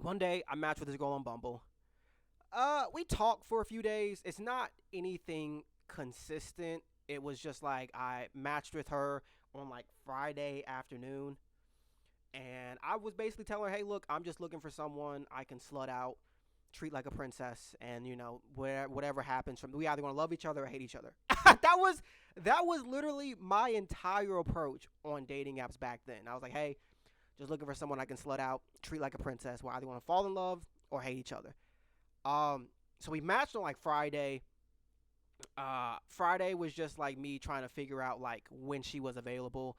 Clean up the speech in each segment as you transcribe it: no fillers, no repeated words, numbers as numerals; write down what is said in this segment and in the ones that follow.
One day I matched with this girl on Bumble. We talked for a few days. It's not anything consistent. It was just like I matched with her on like Friday afternoon, and I was basically telling her, "Hey, look, I'm just looking for someone I can slut out, treat like a princess, and whatever happens from we either gonna love each other or hate each other." That was literally my entire approach on dating apps back then. I was like, "Hey, just looking for someone I can slut out, treat like a princess. We either want to fall in love or hate each other." Um, so we matched on like Friday. Friday was just like me trying to figure out like when she was available.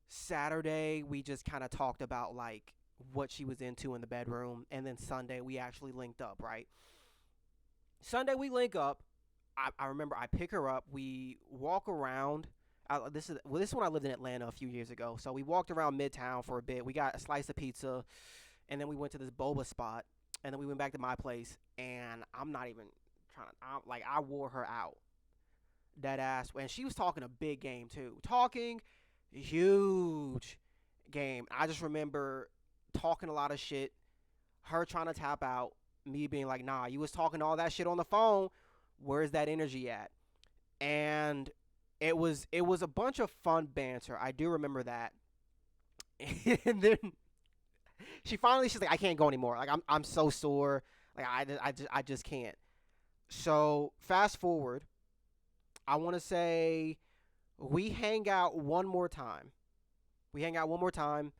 Saturday we just kind of talked about like what she was into in the bedroom, and then Sunday we actually linked up. Right, Sunday we link up. I remember I pick her up. We walk around. This is when I lived in Atlanta a few years ago. So we walked around Midtown for a bit. We got a slice of pizza, and then we went to this boba spot, and then we went back to my place. And I'm not even trying to. I wore her out, dead ass. And she was talking a big game too, talking huge game. I just remember talking a lot of shit. Her trying to tap out. Me being like, nah, you was talking all that shit on the phone. Where's that energy at? And it was a bunch of fun banter. I do remember that. And then she's like, I can't go anymore. Like I'm so sore. Like I just can't. So fast forward, I want to say we hang out one more time. We hang out one more time.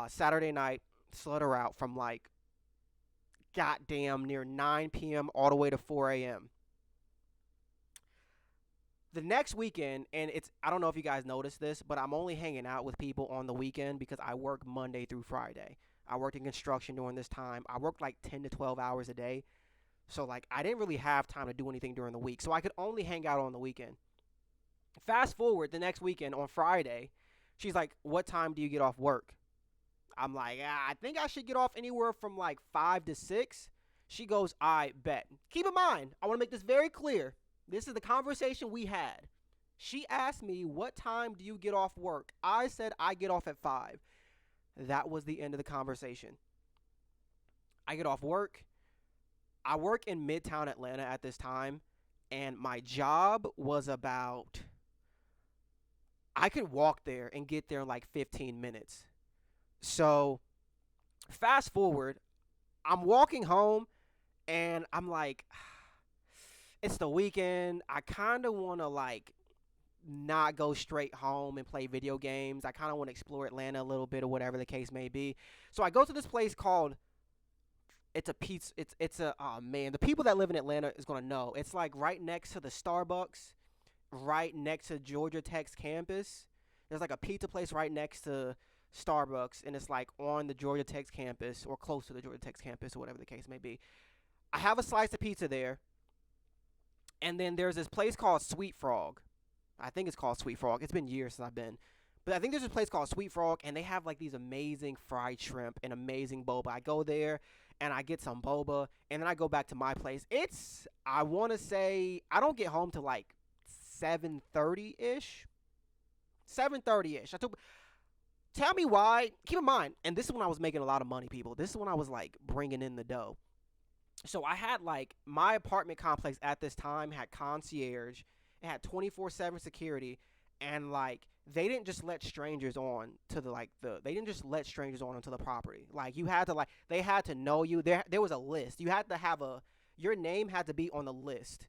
Saturday night, slut her out from like goddamn near 9 p.m. all the way to 4 a.m. The next weekend, and it's I don't know if you guys noticed this, but I'm only hanging out with people on the weekend because I work Monday through Friday. I worked in construction during this time. I worked like 10 to 12 hours a day. So like I didn't really have time to do anything during the week. So I could only hang out on the weekend. Fast forward the next weekend on Friday, she's like, "What time do you get off work?" I'm like, I think I should get off anywhere from like 5 to 6. She goes, "I bet." Keep in mind, I want to make this very clear. This is the conversation we had. She asked me, "What time do you get off work?" I said, "I get off at 5." That was the end of the conversation. I get off work. I work in Midtown Atlanta at this time, and my job was about, I could walk there and get there in like 15 minutes. So, fast forward, I'm walking home and I'm like, it's the weekend. I kind of want to like not go straight home and play video games. I kind of want to explore Atlanta a little bit or whatever the case may be. So I go to this place called, it's a pizza, it's a, oh man, the people that live in Atlanta is going to know. It's like right next to the Starbucks, right next to Georgia Tech's campus. There's like a pizza place right next to Starbucks, and it's like on the Georgia Tech's campus or close to the Georgia Tech's campus or whatever the case may be. I have a slice of pizza there, and then there's this place called Sweet Frog. I think it's called Sweet Frog. It's been years since I've been. But I think there's a place called Sweet Frog, and they have like these amazing fried shrimp and amazing boba. I go there and I get some boba, and then I go back to my place. I want to say, I don't get home till like 7:30 ish. 7:30 ish. Tell me why. Keep in mind, and this is when I was making a lot of money, people. This is when I was like bringing in the dough. So I had like my apartment complex at this time had concierge, it had 24/7 security, and like they didn't just let strangers on to they didn't just let strangers on onto the property. Like you had to like they had to know you. There was a list. You had to have your name had to be on the list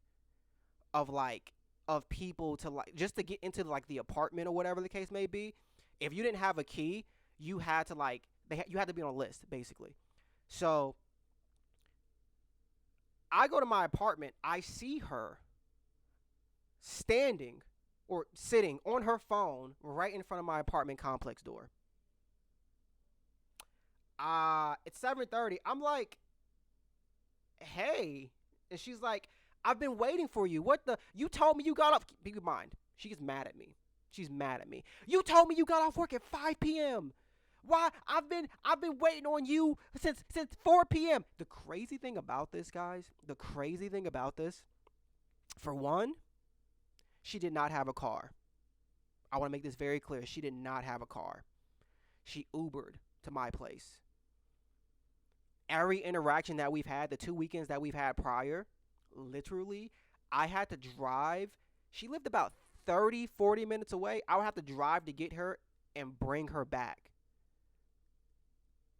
of like of people to like just to get into like the apartment or whatever the case may be. If you didn't have a key, you had to like you had to be on a list basically. So I go to my apartment. I see her standing or sitting on her phone right in front of my apartment complex door. It's 7:30. I'm like, "Hey," and she's like, "I've been waiting for you. What the? You told me you got off." Keep in mind, she gets mad at me. She's mad at me. "You told me you got off work at 5 p.m. Why? I've been waiting on you since 4 p.m." The crazy thing about this, guys, the crazy thing about this, for one, she did not have a car. I want to make this very clear. She did not have a car. She Ubered to my place. every interaction that we've had, the 2 weekends that we've had prior, literally, I had to drive. She lived about 30, 40 minutes away. I would have to drive to get her and bring her back.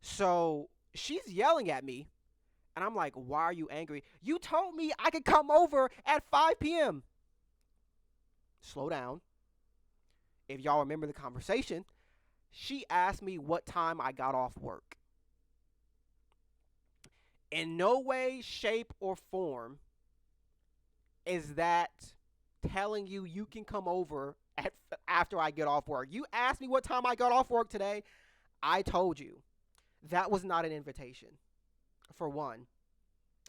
So she's yelling at me, and I'm like, why are you angry? You told me I could come over at 5 p.m. Slow down. If y'all remember the conversation, she asked me what time I got off work. In no way, shape, or form is that telling you you can come over after I get off work. You asked me what time I got off work today. I told you. That was not an invitation, for one.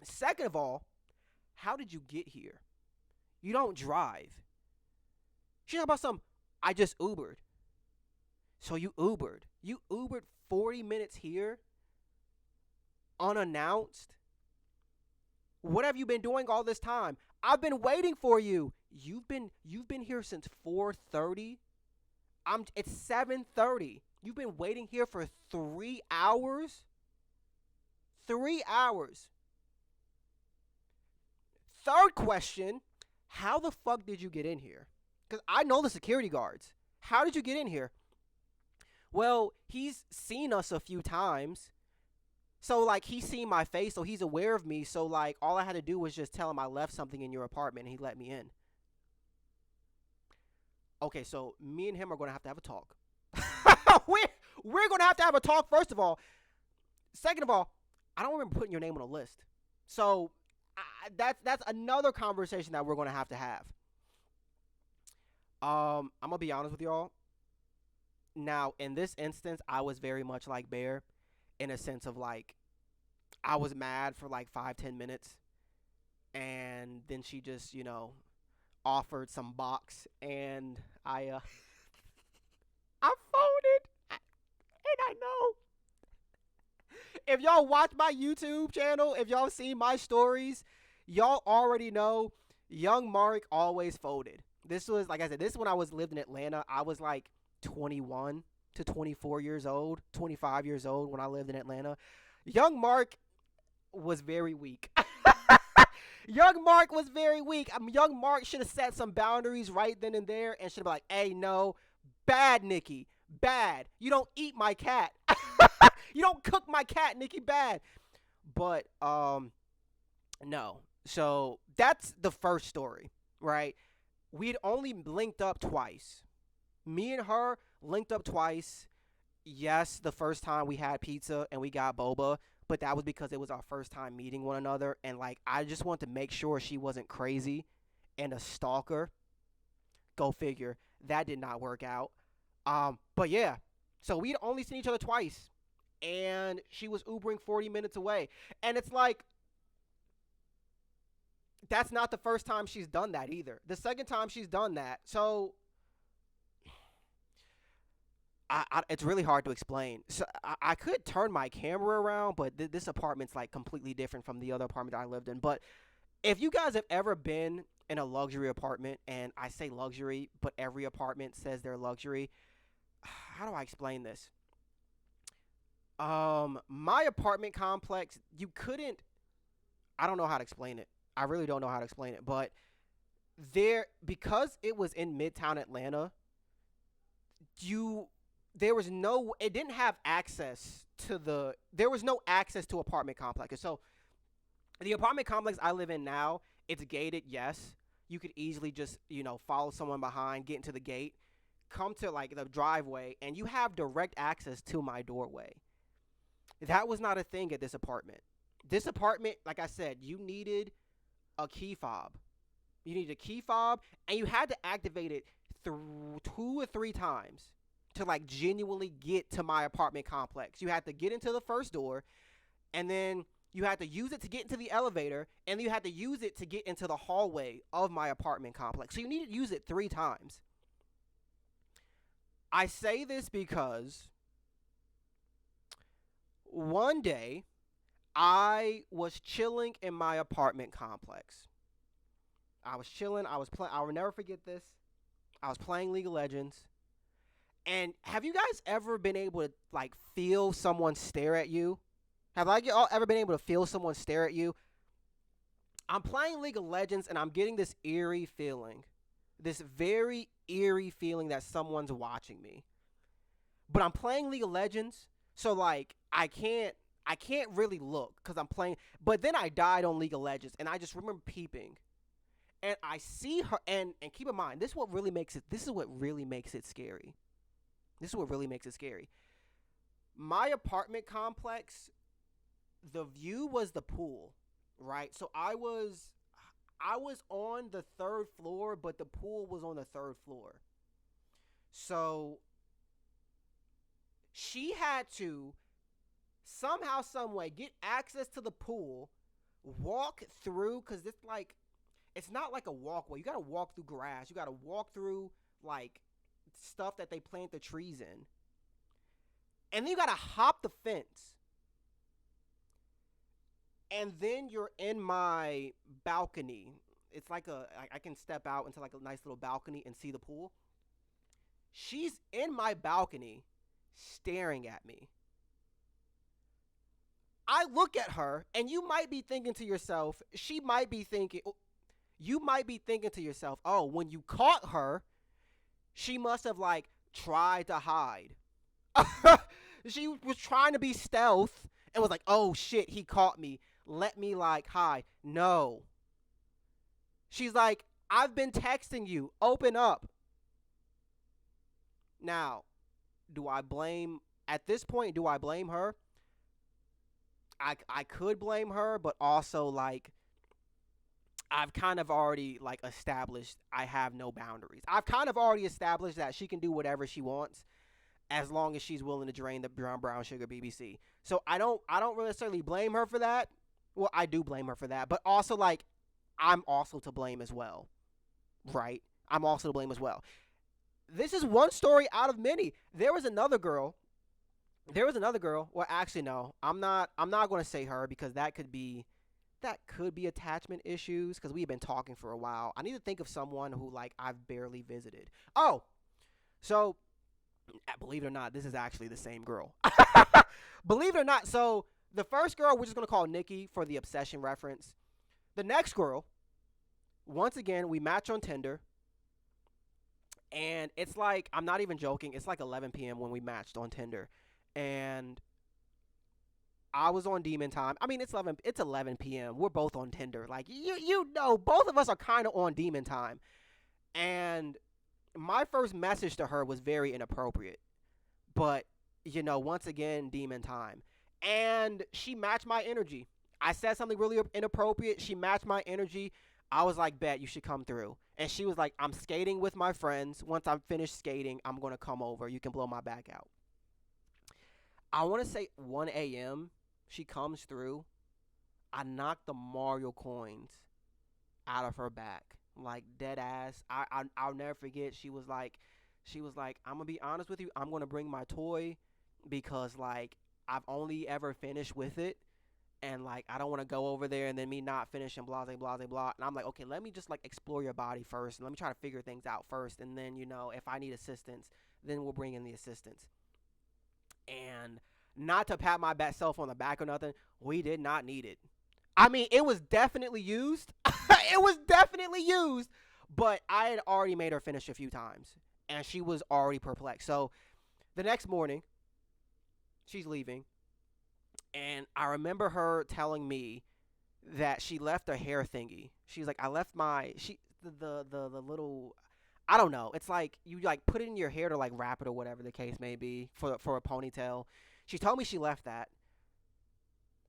Second of all, how did you get here? You don't drive. She's talking about I just Ubered. So you Ubered. You Ubered 40 minutes here, unannounced. What have you been doing all this time? I've been waiting for you. You've been here since 4:30. It's 7:30. You've been waiting here for 3 hours? 3 hours. Third question, how the fuck did you get in here? Because I know the security guards. How did you get in here? Well, he's seen us a few times. So, like, he's seen my face, so he's aware of me. So, like, all I had to do was just tell him I left something in your apartment, and he let me in. Okay, so me and him are going to have a talk. we're going to have a talk, first of all. Second of all, I don't remember putting your name on a list. So, that's another conversation that we're going to have. I'm going to be honest with y'all. Now, in this instance, I was very much like Bear, in a sense of, like, I was mad for like 5-10 minutes, and then she just, offered some box, and I I folded. And I know if y'all watch my YouTube channel, if y'all seen my stories, y'all already know young Mark always folded. This was, like I said, this is when I was living in Atlanta. I was like 21 to 24 years old, 25 years old when I lived in Atlanta. Young Mark was very weak. Young Mark was very weak. Young Mark should have set some boundaries right then and there and should have been like, hey, no, bad, Nikki, bad. You don't eat my cat. You don't cook my cat, Nikki, bad. But, no. So that's the first story, right? We'd only linked up twice. Me and her linked up twice. Yes, the first time we had pizza and we got boba, but that was because it was our first time meeting one another, and like I just wanted to make sure she wasn't crazy and a stalker. Go figure. That did not work out. But yeah, so we'd only seen each other twice, and she was Ubering 40 minutes away, and it's like that's not the first time she's done that either. The second time she's done that, so it's really hard to explain. So I could turn my camera around, but this apartment's like completely different from the other apartment I lived in. But if you guys have ever been in a luxury apartment, and I say luxury, but every apartment says they're luxury, how do I explain this? My apartment complex, you couldn't. I don't know how to explain it. I really don't know how to explain it, but because it was in Midtown Atlanta, it didn't have access there was no access to apartment complexes. So the apartment complex I live in now, it's gated, yes. You could easily just, follow someone behind, get into the gate, come to like the driveway, and you have direct access to my doorway. That was not a thing at this apartment. This apartment, like I said, you needed a key fob. You needed a key fob, and you had to activate it through 2 or 3 times to like genuinely get to my apartment complex. You had to get into the first door, and then you had to use it to get into the elevator, and you had to use it to get into the hallway of my apartment complex. So you need to use it 3 times. I say this because one day I was chilling in my apartment complex. I was chilling. I will never forget this. I was playing League of Legends. And have you guys ever been able to like feel someone stare at you? Have ever been able to feel someone stare at you? I'm playing League of Legends and I'm getting this eerie feeling, this very eerie feeling that someone's watching me. But I'm playing League of Legends, so like I can't really look because I'm playing. But then I died on League of Legends, and I just remember peeping, and I see her. And keep in mind, this is what really makes it. This is what really makes it scary. This is what really makes it scary. My apartment complex, the view was the pool, right? So I was on the third floor, but the pool was on the third floor. So she had to somehow, some way, get access to the pool, walk through, because it's not like a walkway. You gotta walk through grass. You gotta walk through like stuff that they plant the trees in, and then you gotta hop the fence, and then you're in my balcony. It's like I can step out into like a nice little balcony and see the pool. She's in my balcony, staring at me. I look at her, and you might be thinking to yourself, you might be thinking to yourself, oh, when you caught her, she must have like tried to hide. She was trying to be stealth and was like, oh shit, he caught me. Let me like hide. No. She's like, I've been texting you. Open up. Now, at this point, do I blame her? I could blame her, but also like I've kind of already like established I have no boundaries. I've kind of already established that she can do whatever she wants as long as she's willing to drain the brown sugar BBC. So I don't really necessarily blame her for that. Well, I do blame her for that, but also like I'm also to blame as well, right? I'm also to blame as well. This is one story out of many. There was another girl. There was another girl. Well, actually, no. I'm not going to say her because that could be attachment issues because we've been talking for a while. I need to think of someone who like I've barely visited. Oh, so believe it or not, this is actually the same girl. Believe it or not, so the first girl we're just gonna call Nikki for the obsession reference. The next girl, once again, we match on Tinder, and it's like I'm not even joking. It's like 11 p.m. when we matched on Tinder, and I was on demon time. I mean, it's 11 p.m. We're both on Tinder. Like both of us are kind of on demon time. And my first message to her was very inappropriate. But, once again, demon time. And she matched my energy. I said something really inappropriate. She matched my energy. I was like, bet you should come through. And she was like, I'm skating with my friends. Once I'm finished skating, I'm going to come over. You can blow my back out. I want to say 1 a.m. She comes through. I knocked the Mario coins out of her back, like dead ass. I'll never forget. She was like, I'm gonna be honest with you. I'm gonna bring my toy because like I've only ever finished with it, and like I don't want to go over there and then me not finish and blah blah blah blah. And I'm like, okay, let me just like explore your body first, and let me try to figure things out first, and then if I need assistance, then we'll bring in the assistance. And not to pat my self on the back or nothing, we did not need it. I mean, it was definitely used. It was definitely used, but I had already made her finish a few times, and she was already perplexed. So the next morning, she's leaving, and I remember her telling me that she left her hair thingy. She's like, I left my the little. I don't know. It's like you like put it in your hair to like wrap it or whatever the case may be for a ponytail. She told me she left that.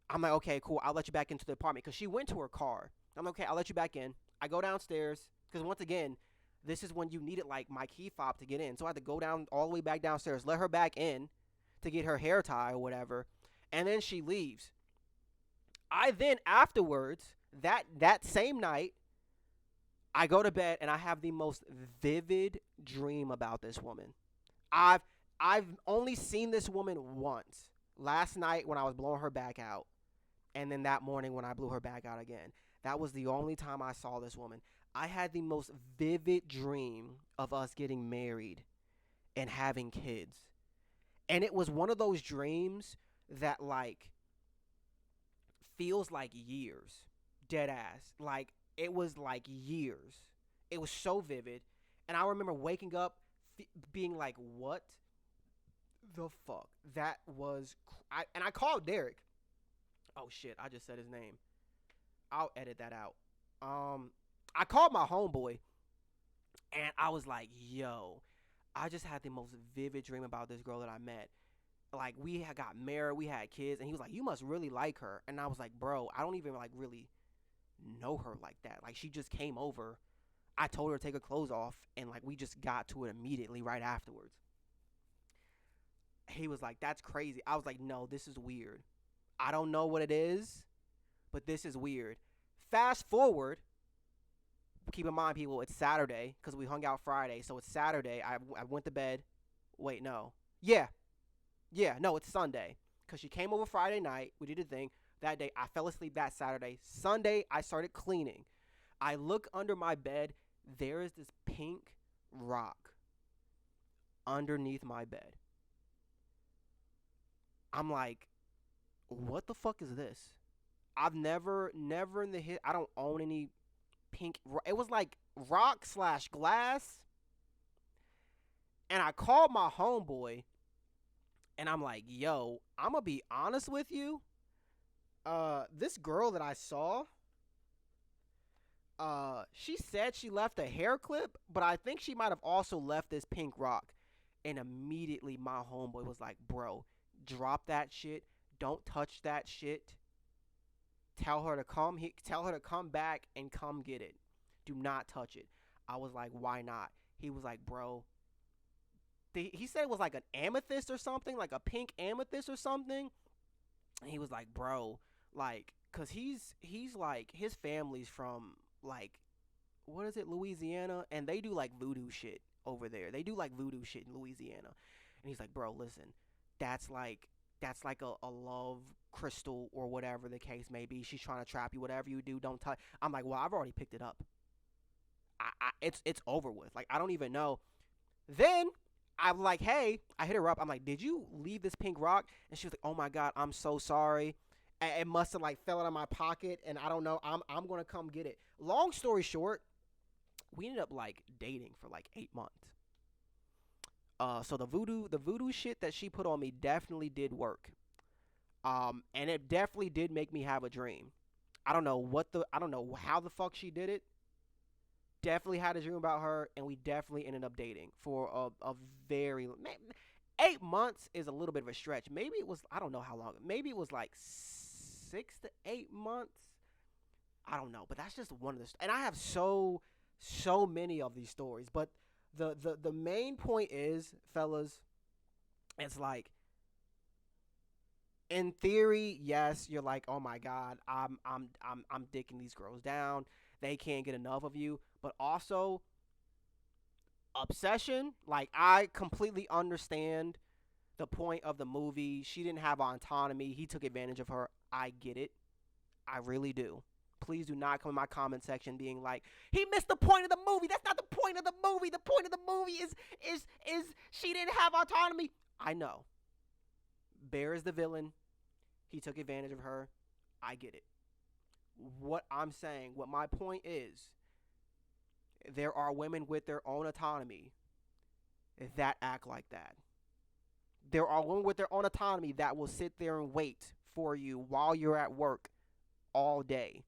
I'm like, okay, cool. I'll let you back into the apartment because she went to her car. I'm like, okay. I'll let you back in. I go downstairs because once again, this is when you needed like my key fob to get in. So I had to go down all the way back downstairs, let her back in to get her hair tie or whatever, and then she leaves. I then afterwards that same night I go to bed and I have the most vivid dream about this woman. I've I've only seen this woman once. Last night when I was blowing her back out, and then that morning when I blew her back out again. That was the only time I saw this woman. I had the most vivid dream of us getting married and having kids. And it was one of those dreams that like feels like years. Dead ass. Like it was like years. It was so vivid, and I remember waking up being like, "What the fuck?" That was and I called Derek. Oh shit, I just said his name. I'll edit that out. Um I called my homeboy and I was like, "Yo, I just had the most vivid dream about this girl that I met. Like we had got married, we had kids." And he was like, "You must really like her." And I was like, "Bro, I don't even like really know her like that. Like she just came over. I told her to take her clothes off and like we just got to it immediately right afterwards." He was like, "That's crazy." I was like, "No, this is weird. I don't know what it is, but this is weird." Fast forward, keep in mind, people, it's Saturday because we hung out Friday. So it's Saturday. I went to bed. Wait, no. Yeah. Yeah, no, it's Sunday. Because she came over Friday night. We did a thing. That day, I fell asleep that Saturday. Sunday, I started cleaning. I look under my bed. There is this pink rock underneath my bed. I'm like, what the fuck is this? I've never in the hit. I don't own any pink. It was like rock slash glass. And I called my homeboy, and I'm like, "Yo, I'm gonna be honest with you. This girl that I saw, she said she left a hair clip, but I think she might have also left this pink rock." And immediately my homeboy was like, "Bro, drop that shit. Don't touch that shit. Tell her to come. Tell her to come back and come get it. Do not touch it." I was like, "Why not?" He was like, "Bro." He said it was like an amethyst or something, like a pink amethyst or something. And he was like, "Bro, like, cause he's like his family's from like what is it, Louisiana, and they do like voodoo shit over there. They do like voodoo shit in Louisiana." And he's like, "Bro, listen, that's like that's like a love crystal or whatever the case may be. She's trying to trap you. Whatever you do, don't touch." I'm like, "Well, I've already picked it up. It's over with. Like I don't even know." Then I'm like, "Hey," I hit her up. I'm like, "Did you leave this pink rock?" And she was like, "Oh my god, I'm so sorry. It must have like fell out of my pocket, and I don't know. I'm gonna come get it." Long story short, we ended up like dating for like 8 months. So the voodoo shit that she put on me definitely did work. And it definitely did make me have a dream. I don't know how the fuck she did it. Definitely had a dream about her, and we definitely ended up dating for a very 8 months is a little bit of a stretch. Maybe it was, I don't know how long. Maybe it was like 6 to 8 months. I don't know, but that's just one of the. And I have so many of these stories, but the main point is, fellas, it's like in theory, yes, you're like, "Oh my god, I'm dicking these girls down. They can't get enough of you." But also obsession, like I completely understand the point of the movie. She didn't have autonomy. He took advantage of her. I get it. I really do. Please do not come in my comment section being like, "He missed the point of the movie." That's not the point of the movie. The point of the movie is she didn't have autonomy. I know. Bear is the villain. He took advantage of her. I get it. What I'm saying, what my point is, there are women with their own autonomy that act like that. There are women with their own autonomy that will sit there and wait for you while you're at work all day.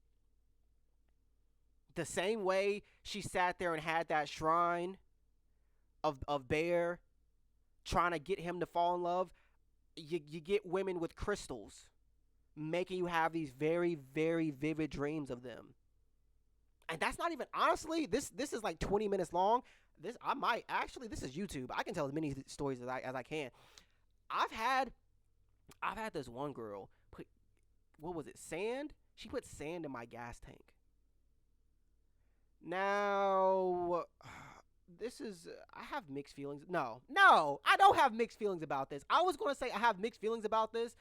The same way she sat there and had that shrine of Bear trying to get him to fall in love, you get women with crystals making you have these very, very vivid dreams of them. And that's not even, honestly, this is like 20 minutes long. This is YouTube. I can tell as many stories as I can. I've had this one girl put, what was it, sand? She put sand in my gas tank. Now, this is, I have mixed feelings. No, I don't have mixed feelings about this. I was going to say I have mixed feelings about this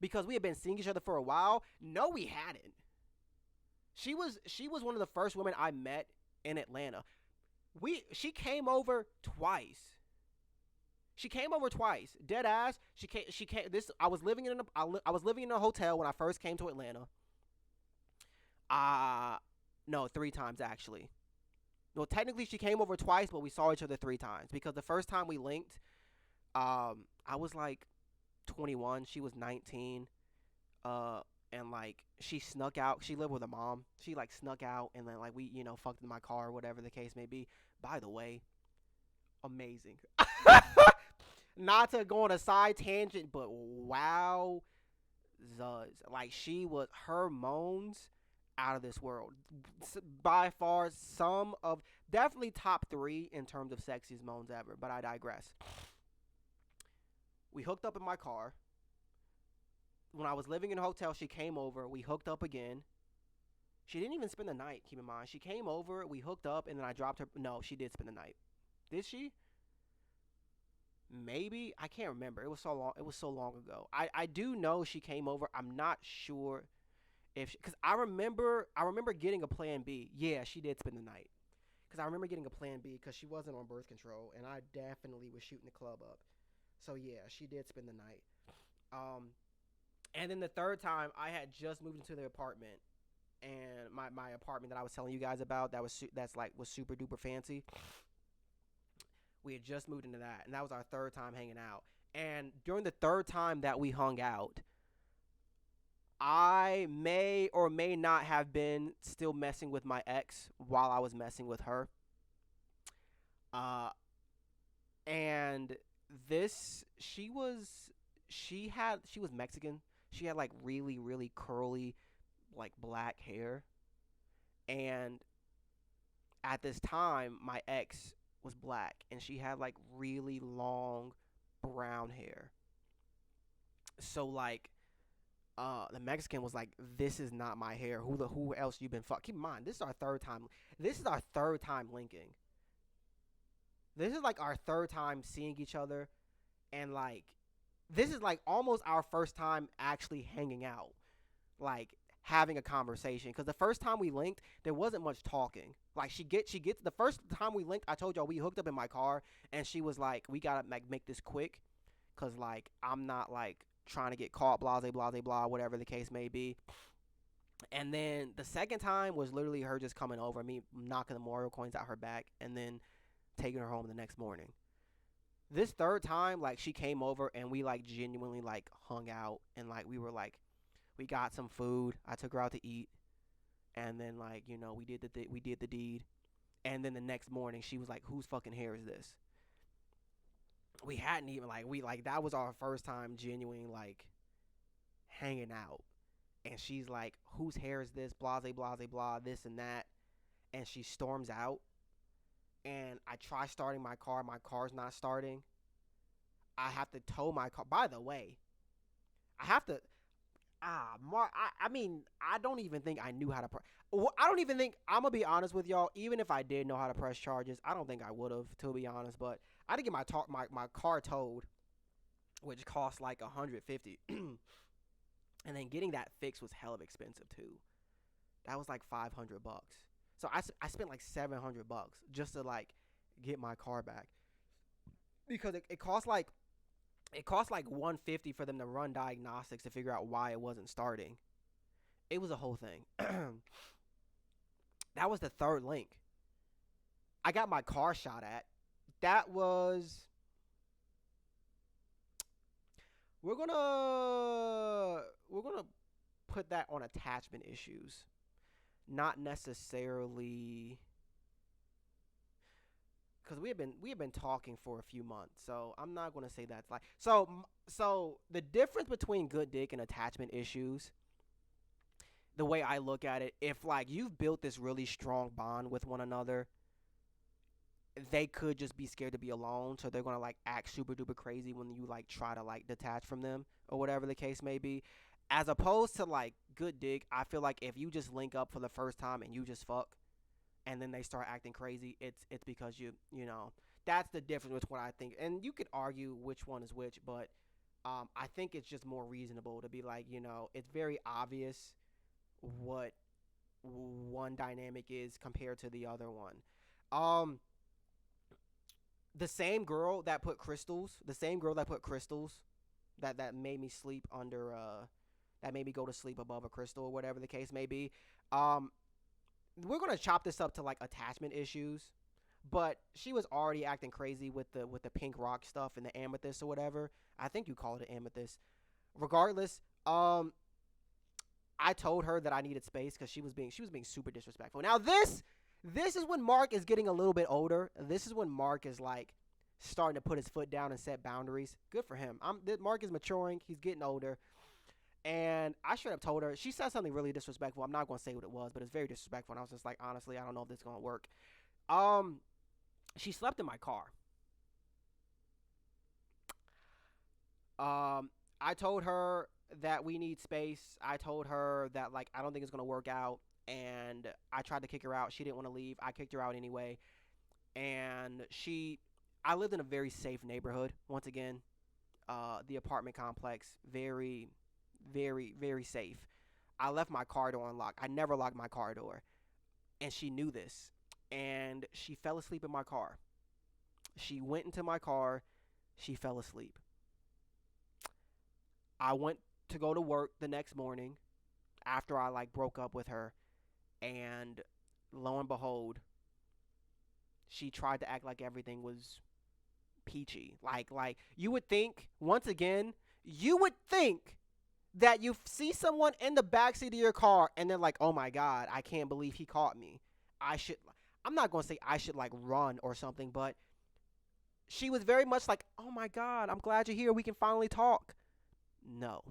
because we had been seeing each other for a while. No, we hadn't. She was one of the first women I met in Atlanta. She came over twice. She came over twice. Dead ass. She came. This. I was living in a hotel when I first came to Atlanta. Uh no, 3 times actually. Well, technically she came over twice, but we saw each other 3 times because the first time we linked, I was like 21, she was 19, uh, and like she snuck out. She lived with her mom. She like snuck out, and then like we, fucked in my car, or whatever the case may be. By the way, amazing. Not to go on a side tangent, but wow, Zuz. Like she was her moans out of this world. By far, some of definitely top three in terms of sexiest moans ever. But I digress. We hooked up in my car. When I was living in a hotel, she came over. We hooked up again. She didn't even spend the night. Keep in mind, she came over. We hooked up, and then I dropped her. No, she did spend the night. Did she? Maybe I can't remember. It was so long. It was so long ago. I do know she came over. I'm not sure if because I remember getting a plan B. Yeah, she did spend the night. Because I remember getting a plan B because she wasn't on birth control, and I definitely was shooting the club up. So yeah, she did spend the night. Um, and then the third time, I had just moved into the apartment, and my apartment that I was telling you guys about that's like was super duper fancy. We had just moved into that, and that was our third time hanging out. And during the third time that we hung out, I may or may not have been still messing with my ex while I was messing with her. Uh, and this, she was Mexican. She had like really, really curly, like black hair. And at this time, my ex was black, and she had like really long brown hair. So like, the Mexican was like, "This is not my hair. Who else you been fuck?" Keep in mind, this is our third time. This is our third time linking. This is like our third time seeing each other, and like, this is like almost our first time actually hanging out, like having a conversation. Because the first time we linked, there wasn't much talking. Like she gets the first time we linked. I told y'all we hooked up in my car, and she was like, "We gotta make this quick, cause like I'm not like trying to get caught, blah blah blah blah, whatever the case may be." And then the second time was literally her just coming over, me knocking the Mario coins out her back, and then taking her home the next morning. This third time, like she came over and we like genuinely like hung out, and like we got some food. I took her out to eat, and then like we did the deed, and then the next morning she was like, "Whose fucking hair is this?" We hadn't even like we like that was our first time genuinely like hanging out, and she's like, "Whose hair is this?" Blah blah blah blah this and that, and she storms out, and I try starting my car. My car's not starting. I have to tow my car. By the way, I have to. Mark. I mean, I don't even think I knew how to press. I don't even think I'm gonna be honest with y'all. Even if I did know how to press charges, I don't think I would have, to be honest. But I had to get my car towed, which cost like 150, and then getting that fixed was hell of expensive too. That was like $500. So I spent like $700 just to like get my car back because it cost like 150 for them to run diagnostics to figure out why it wasn't starting. It was a whole thing. That was the third link. I got my car shot at. That was we're gonna put that on attachment issues, not necessarily because we have been talking for a few months, so I'm not gonna say that's like so the difference between good dick and attachment issues, the way I look at it, if like you've built this really strong bond with one another, they could just be scared to be alone, so they're gonna like act super duper crazy when you like try to like detach from them or whatever the case may be. As opposed to like good dick, I feel like if you just link up for the first time and you just fuck, and then they start acting crazy, it's because you know that's the difference with what I think. And you could argue which one is which, but I think it's just more reasonable to be like, it's very obvious what one dynamic is compared to the other one. Um, the same girl that put crystals that made me sleep under that made me go to sleep above a crystal or whatever the case may be. Um, we're gonna chop this up to like attachment issues, but she was already acting crazy with the pink rock stuff and the amethyst or whatever. I think you call it an amethyst. Regardless, I told her that I needed space because she was being super disrespectful. Now this is when Mark is getting a little bit older. This is when Mark is like starting to put his foot down and set boundaries. Good for him. Mark is maturing. He's getting older. And I straight up told her, she said something really disrespectful. I'm not going to say what it was, but it's very disrespectful. And I was just like, honestly, I don't know if this is going to work. Um, she slept in my car. I told her that we need space. I told her that like I don't think it's going to work out. And I tried to kick her out. She didn't want to leave. I kicked her out anyway. And I lived in a very safe neighborhood. Once again, the apartment complex, very, very, very safe. I left my car door unlocked. I never locked my car door. And she knew this. And she fell asleep in my car. She went into my car. She fell asleep. I went to go to work the next morning after I like broke up with her. And lo and behold, she tried to act like everything was peachy. Like you would think, once again, you would think that you see someone in the backseat of your car and they're like, "Oh my god, I can't believe he caught me. I should I'm not going to say I should like run or something, but she was very much like, "Oh my god, I'm glad you're here. We can finally talk." No.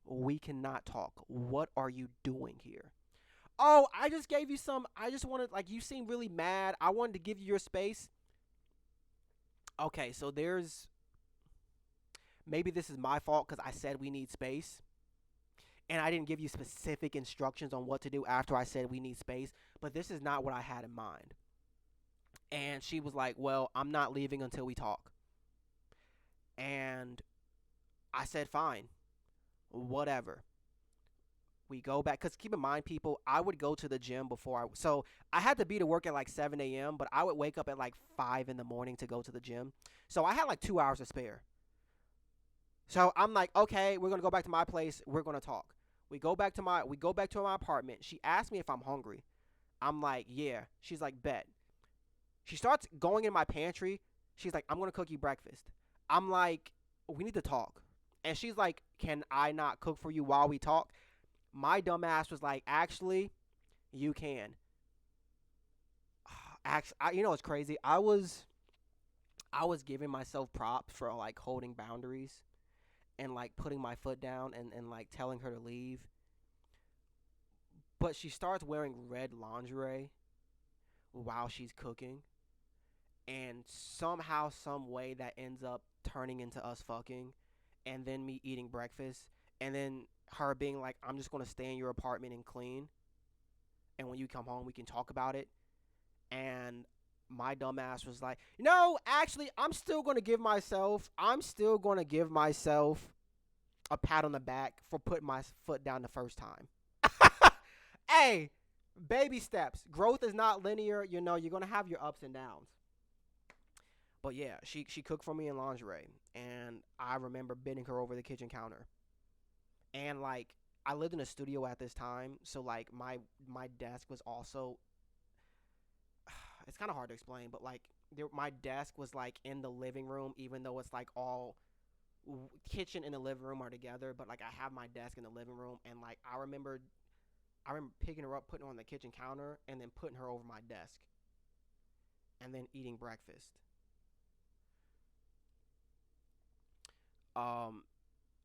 We cannot talk. What are you doing here? Oh, I just gave you some. I just wanted, like, you seem really mad. I wanted to give you your space. Okay, so maybe this is my fault because I said we need space. And I didn't give you specific instructions on what to do after I said we need space. But this is not what I had in mind. And she was like, well, I'm not leaving until we talk. And I said, fine, whatever. We go back, because keep in mind, people, I would go to the gym so I had to be to work at like 7 a.m., but I would wake up at like 5 in the morning to go to the gym. So I had like 2 hours to spare. So I'm like, okay, we're going to go back to my place. We're going to talk. We go back to my apartment. She asked me if I'm hungry. I'm like, yeah. She's like, bet. She starts going in my pantry. She's like, I'm going to cook you breakfast. I'm like, we need to talk. And she's like, can I not cook for you while we talk? My dumb ass was like, actually, you can. Actually, you know what's crazy? I was giving myself props for like holding boundaries and like putting my foot down and like telling her to leave. But she starts wearing red lingerie while she's cooking. And somehow, some way that ends up turning into us fucking and then me eating breakfast and then her being like, I'm just going to stay in your apartment and clean. And when you come home, we can talk about it. And my dumb ass was like, no, actually, I'm still going to give myself a pat on the back for putting my foot down the first time. Hey, baby steps. Growth is not linear. You know, you're going to have your ups and downs. But yeah, she cooked for me in lingerie. And I remember bending her over the kitchen counter. And like, I lived in a studio at this time, so like my desk was also it's kind of hard to explain, but like my desk was like in the living room, even though it's like all kitchen and the living room are together. But like I have my desk in the living room, and like I remember picking her up, putting her on the kitchen counter, and then putting her over my desk, and then eating breakfast. Um,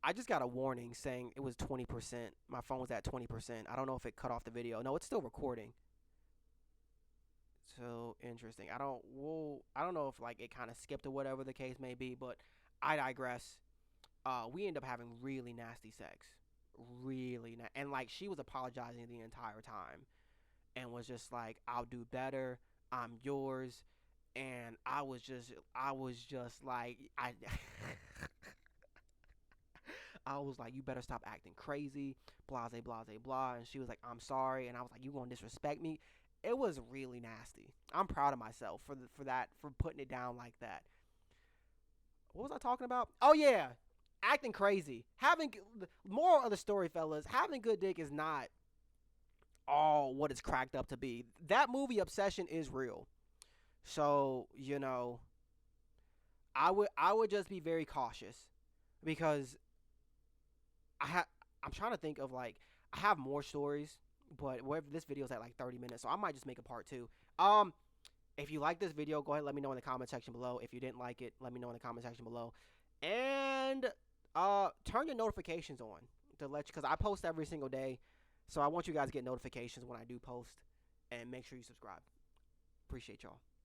I just got a warning saying it was 20%. My phone was at 20%. I don't know if it cut off the video. No, it's still recording. So interesting. I don't know if like it kind of skipped or whatever the case may be, but I digress. We end up having really nasty sex. And like she was apologizing the entire time and was just like, "I'll do better. I'm yours." And I was just like I was like, you better stop acting crazy, blah, blah, blah, blah. And she was like, I'm sorry. And I was like, you gonna disrespect me? It was really nasty. I'm proud of myself for that, for putting it down like that. What was I talking about? Oh yeah, acting crazy. Having Moral of the story, fellas, having good dick is not all what it's cracked up to be. That movie Obsession is real. So, I would just be very cautious because I ha- I'm trying to think of like I have more stories, but whatever this video's at like 30 minutes, so I might just make a part 2. Um if you like this video, go ahead and let me know in the comment section below. If you didn't like it, let me know in the comment section below. And turn your notifications on to let you cuz I post every single day. So I want you guys to get notifications when I do post and make sure you subscribe. Appreciate y'all.